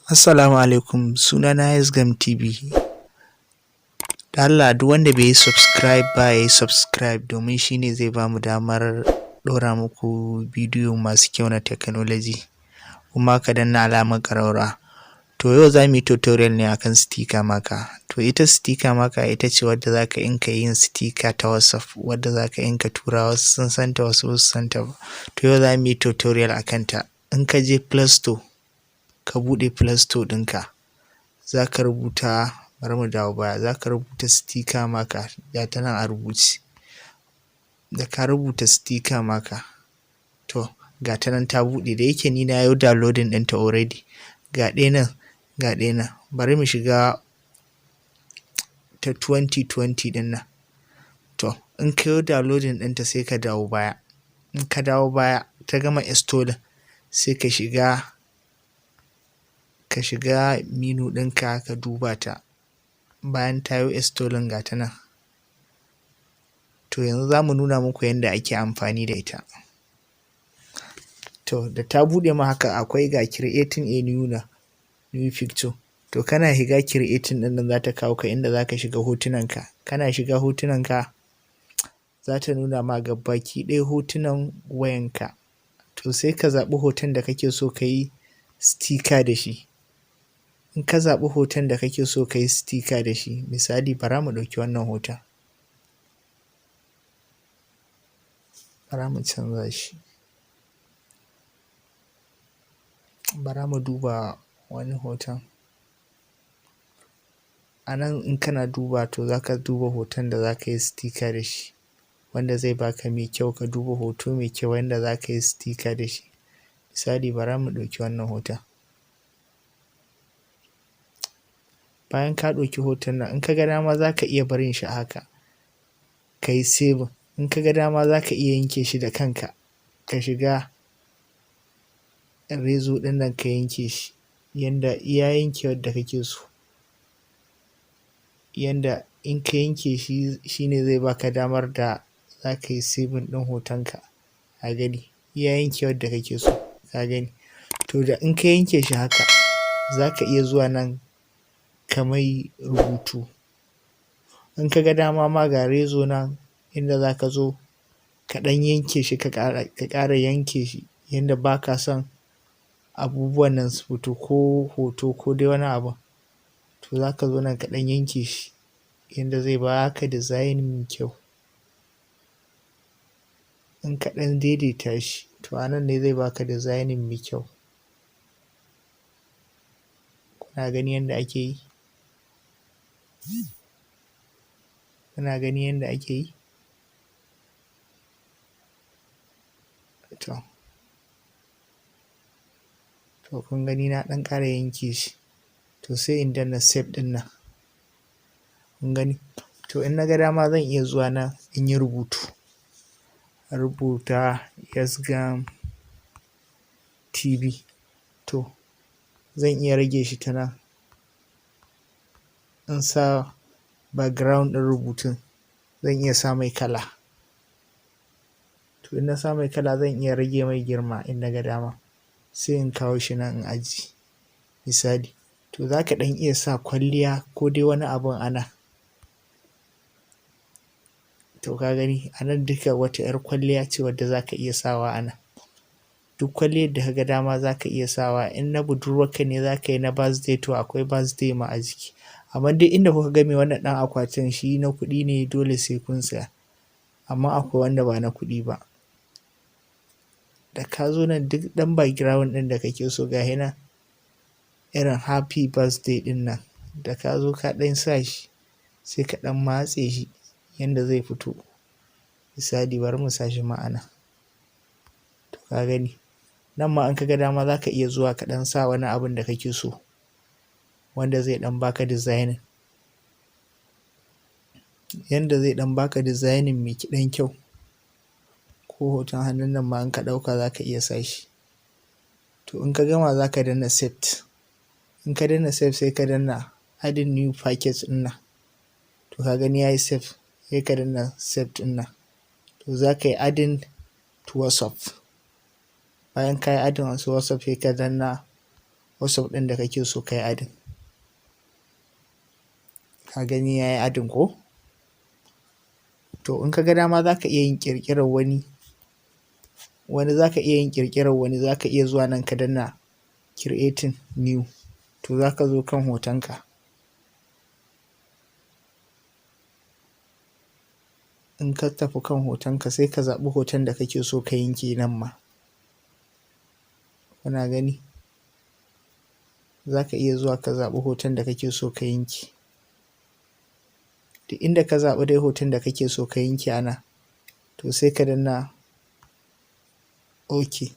Assalamu alaikum, sunana yasgamb TV. Da Allah duk wanda bai yi subscribe ba ya yi subscribe domin shi ne zai bamu damar ɗora muku bidiyo masu kyau na technology. Kuma ka danna alamar ƙararrawa. To yau za mu yi tutorial ne akan sticker marker. To ita sticker marker ita ce wadda za ka inka yin sticker ta WhatsApp, wadda za ka inka tura wasu sun santa wasu ba su santa ba. To yau za mu yi tutorial akan ta. In ka je Play Store, ka buɗe Play Store ɗinka, za ka rubuta, bari mu dawo baya, za ka rubuta sticker marker, ga ta nan a rubuce. Da ka rubuta sticker marker, to ga ta nan ta buɗe, da yake ni na yi downloading ɗinta already. Ga ɗaya nan, ga ɗaya nan. Bari mu shiga ta 2020 ɗin nan. To in ka yi downloading ɗinta sai ka dawo baya. In ka dawo baya ta gama installing sai ka shiga menu ɗinka ka duba ta. Bayan ta yi installing ga ta nan. To yanzu za mu nuna muku yadda ake amfani da ita. To da ta buɗe ma haka akwai ga creating a new picture. To kana shiga creating ɗin nan za ta kawo ka inda za ka shiga hotunanka. Kana shiga hotunanka za ta nuna ma gabaki ɗaya hotunan wayanka. To sai ka zaɓi hoton da kake so ka yi sticker da shi. In ka zaɓi hoton da kake so ka yi sticker da shi, misali bara mu ɗauki wannan hoton. Bara mu canza shi. Bara mu duba wani hoton. A nan in kana duba to za ka duba hoton da za ka yi sticker da shi, wanda zai baka mai kyau. Ka duba hoto mai kyau wanda za ka yi sticker da shi. Misali bara mu ɗauki wannan hoton. Bayan ka ɗauki hoton nan in ka ga dama za ka iya barin shi a haka ka yi saving. In ka ga dama za ka iya yanke shi da kanka, ka shiga rezo ɗin nan ka yanke shi yanda iya yankewar da kake so. Yanda in ka yanke shi, shi ne zai baka damar da za ka yi saving ɗin hotonka. Ka gani iya yankewar da kake so, ka gani. To da in ka yanke shi haka za ka iya zuwa nan ka mai rubutu. In ka ga dama ma ga rezo nan inda za ka zo ka ɗan yanke shi, ka ƙara yanke shi yanda ba ka son abubuwan nan su fito, ko hoto ko dai wani abu. To za ka zo nan ka ɗan yanke shi yanda zai baka design mai kyau. In ka ɗan daidaita shi to a nan ne zai baka design mai kyau. Kuna gani yanda ake yi? Kuna gani yanda ake yi? To kun gani na ɗan ƙara yanke shi. To sai in danna save ɗin nan. Kun gani? To in na ga dama zan iya zuwa nan in yi rubutu. A rubuta yasgamb TV. To zan iya rage shi ta nan in sa background ɗin rubutun. Zan iya sa mai kala. To in na sa mai kala zan iya rage mai girma in na ga dama. Sai in kawo shi nan in ajiye misali. To za ka ɗan iya sa kwalliya ko dai wani abun a nan. To ka gani a nan duka wata 'yar kwalliya ce wadda za ka iya sawa a nan. Duk kwalliyar da ka ga dama za ka iya sawa. In na budurwarka ne za ka yi na birthday to akwai birthday ma a jiki. Amma duk inda kuka ga mai wannan ɗan akwatin shi na kuɗi ne, dole sai kun saya. Amma akwai wanda ba na kuɗi ba. Da ka zo nan duk ɗan background ɗin da kake so ga shi nan irin happy birthday ɗin nan. Da ka zo ka ɗan sa shi sai ka ɗan matse shi yanda zai fito. Misali bari mu sa shi ma a nan. To ka gani nan ma in ka ga dama za ka iya zuwa ka ɗan sa wani abun da kake so wanda zai ɗan baka design. Yanda zai ɗan baka design mai ɗan kyau. Ko hoton hannun nan ma in ka ɗauka za ka iya sa shi. To in ka gama za ka danna save. In ka danna save sai ka danna adding new package ɗin nan. To ka gani ya yi save. Sai ka danna save ɗin nan. To za ka yi adding to WhatsApp. Bayan ka yi adding to WhatsApp sai ka danna WhatsApp ɗin da kake so ka yi adin. Ka gani ya yi adin ko? To in ka ga dama za ka iya yin ƙirƙirar wani za ka iya yin ƙirƙirar wani, za ka iya zuwa nan ka danna creating new. To za ka zo kan hotonka. In ka tafi kan hotonka sai ka zaɓi hoton da kake so ka yanke nan ma. Kuna gani? Za ka iya zuwa ka zaɓi hoton da kake so ka yanke. Duk inda ka zaɓi dai hoton da kake so ka yanke a nan, to sai ka danna OK.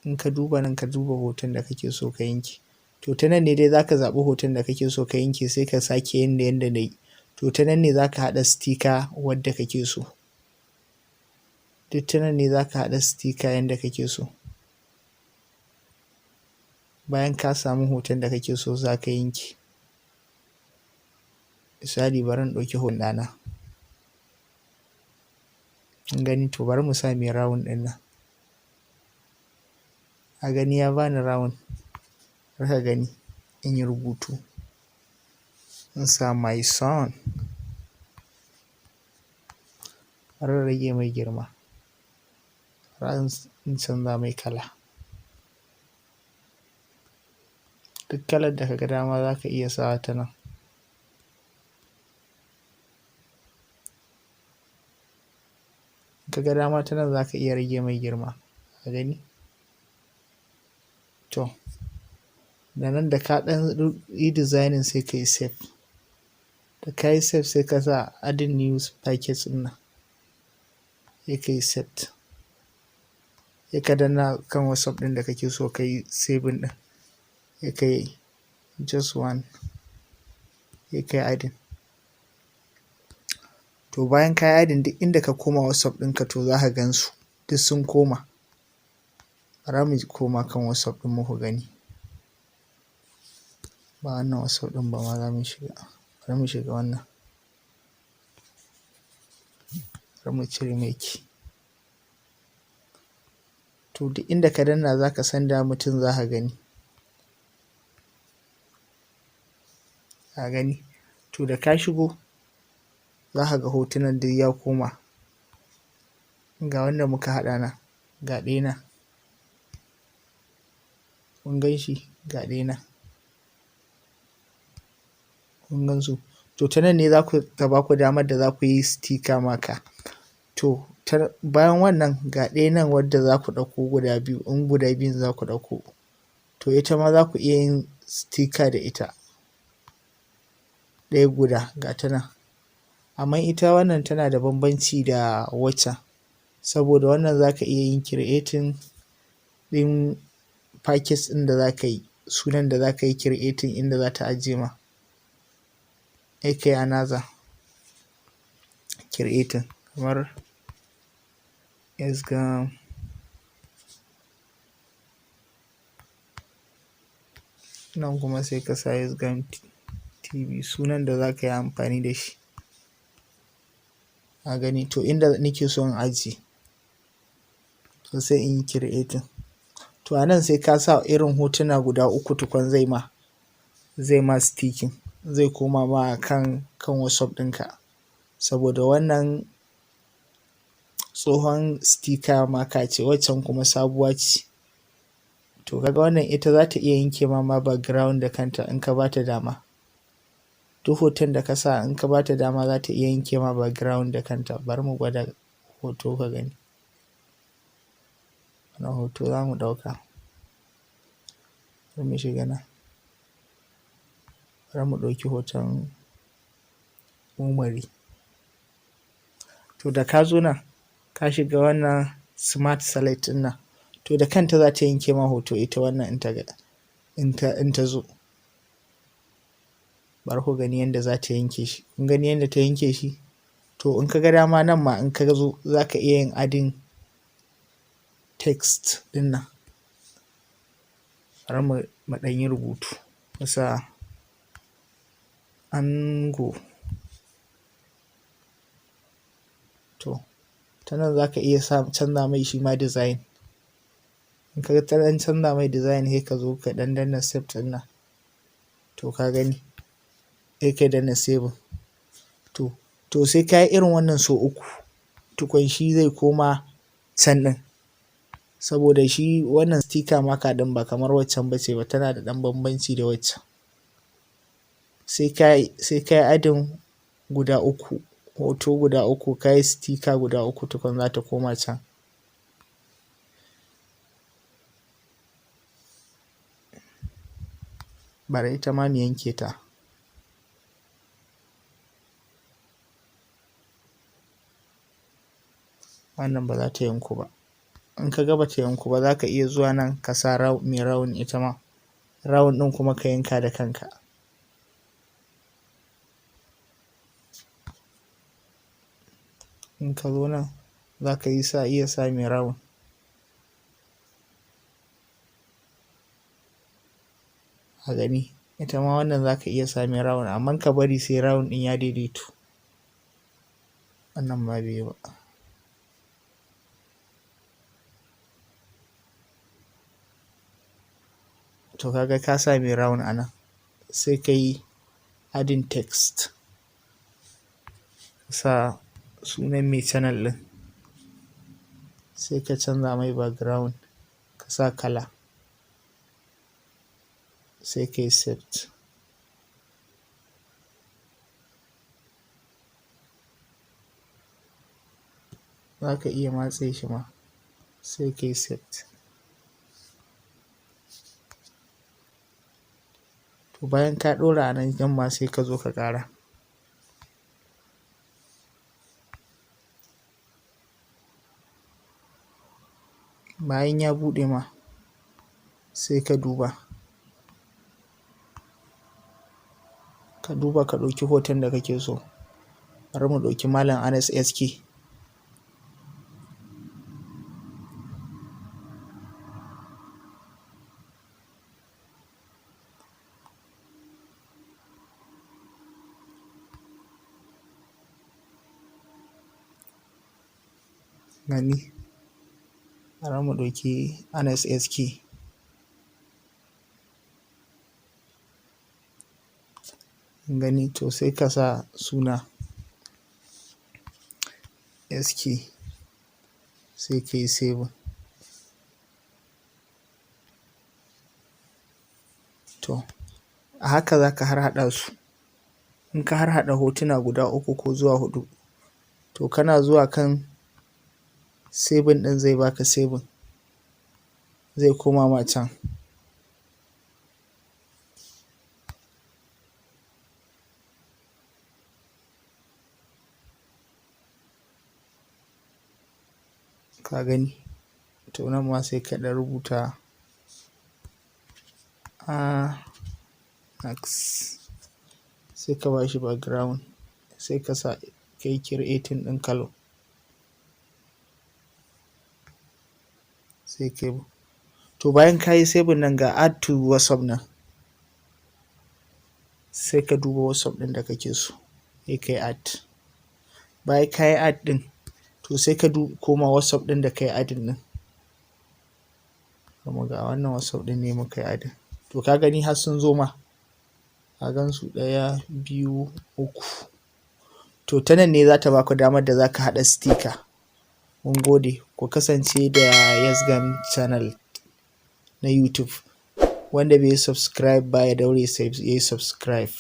In ka duba nan ka duba hoton da kake so ka yanke. To ta nan ne dai za ka zaɓi hoton da kake so ka yanke sai ka sake yanda na yi. To ta nan ne za ka haɗa sticker wadda kake so. Duk ta nan ne za ka haɗa sticker yanda kake so. Bayan ka samu hoton da kake so za ka yanke. Misali bari in ɗauki hoton ɗana. Kun gani? To bari mu sa mai rawun ɗin nan. A gani ya bani rawun. Bari ka gani in yi rubutu. In sa my son. Bari in rage mai girma. Bari in canza mai kala. Duk kalar da ka ga dama za ka iya sawa ta nan. In ka ga dama ta nan za ka iya rage mai girma. Ka gani? To, da nan da ka ɗan yi designing sai ka yi save. Da ka yi save sai ka sa adding new package ɗin nan. Sai ka yi set. Sai ka danna kan WhatsApp ɗin da kake so ka yi saving ɗin. Sai ka yi just one. Sai ka yi adding. To bayan ka yi adding duk inda ka koma WhatsApp ɗinka to za ka gan su. Duk sun koma. Bara mu koma kan WhatsApp ɗin mu ku gani. Ba wannan WhatsApp ɗin ba ma za mu shiga. Bari mu shiga wannan. Bari mu cire mai ki. To duk inda ka danna za ka sanda mutum za ka gani. Ka gani? To da ka shigo za ka ga hotunan duk ya koma. Ga wanda muka haɗa nan. Ga ɗaya nan. Kun gan shi? Ga ɗaya nan. Kun gan su? To ta nan ne za ta ba ku damar da za ku yi sticker maka. To bayan wannan ga ɗaya nan wadda za ku ɗauko guda biyu. In guda biyun za ku ɗauko. To ita ma za ku iya yin sticker da ita. Ɗaya guda ga ta nan. Amma ita wannan tana da bambanci da waccan. Saboda wannan za ka iya yin creating ɗin package ɗin da za ka yi. Sunan da za ka yi creating inda za ta ajiye ma. Sai ka yi another creating kamar yasgamb. Nan kuma sai ka sa yasgamb TV sunan da za ka yi amfani da shi. A gani to inda nake so in ajiye. To sai in yi creating. To a nan sai ka sa irin hotuna guda uku tukun zai ma sticking. Zai koma ma kan WhatsApp ɗinka. Saboda wannan tsohon sticker maka ce waccan kuma sabuwa ce. To kaga wannan ita za ta iya yanke ma background da kanta in ka ba ta dama. Duk hoton da ka sa in ka ba ta dama za ta iya yanke ma background da kanta. Bari mu gwada hoto ka gani. Wannan hoto za mu ɗauka. Bari mu shiga nan. Bari mu ɗauki hoton umari. To da ka zo nan ka shiga wannan smart select ɗin nan. To da kanta za ta yanke ma hoto ita wannan in ta zo. Bari ku gani yadda za ta yanke shi. Kun gani yadda ta yanke shi? To in ka ga dama nan ma in ka zo za ka iya yin adding text ɗin nan. Bari mu ɗan yi rubutu. Mu sa ango. To ta nan za ka iya canza mai shi ma design. In ka ta ɗan canza mai design sai ka zo ka ɗan danna save ɗin nan, to ka gani sai ka danna saving. To sai ka yi irin wannan sau uku tukun shi zai koma can ɗin, saboda shi wannan sticker marker ɗin ba kamar waccan ba ce ba, tana da ɗan bambanci da waccan. Sai ka yi adin guda uku, hoto guda uku, ka yi sticker guda uku tukun za ta koma can. Bari ita ma mu yanke ta. Wannan ba za ta yanku ba. In ka ga ba ta yanku ba za ka iya zuwa nan ka sa mai round ita ma. Round ɗin kuma ka yanka da kanka. In ka zo nan za ka iya sa mai round. A gani ita ma wannan za ka iya sa mai round, amma ka bari sai round ɗin ya daidaitu. Wannan ma bai yi ba. To kaga ka sa mai round a nan, sai ka yi adding text, sa sunan mai channel ɗin, sai ka canza mai background, ka sa kala, sai ka yi save. Za ka iya matse shi ma, sai ka yi save. To bayan ka ɗora a nan ma sai ka zo ka ƙara. Bayan ya buɗe ma sai ka duba ka ɗauki hoton da kake so. Bari mu ɗauki Malam Anas SK. Gani, bari mu ɗauki Anas SK. Gani, to sai ka sa suna SK, sai ka yi saving. To a haka za ka harhaɗa su. In ka harhaɗa hotuna guda uku ko zuwa huɗu, to kana zuwa kan saving ɗin zai baka saving, zai koma ma can. Ka gani, to nan ma sai ka ɗan rubuta next, sai ka ba shi background, sai ka sa ka yi creating ɗin color, sai ka yi. To bayan ka yi saving nan ga add to WhatsApp nan, sai ka duba WhatsApp ɗin da kake so, sai ka yi add. Bayan ka yi add ɗin, to sai ka koma WhatsApp ɗin da ka yi adding ɗin. Kuma ga wannan WhatsApp ɗin ne muka yi adding. To ka gani har sun zo ma, ka gan su 1, 2, 3. To ta nan ne za ta baku damar da za ka haɗa sticker. Mun gode, ku kasance da Yasgamb channel na YouTube. Wanda bai yi subscribe ba ya daure ya yi subscribe.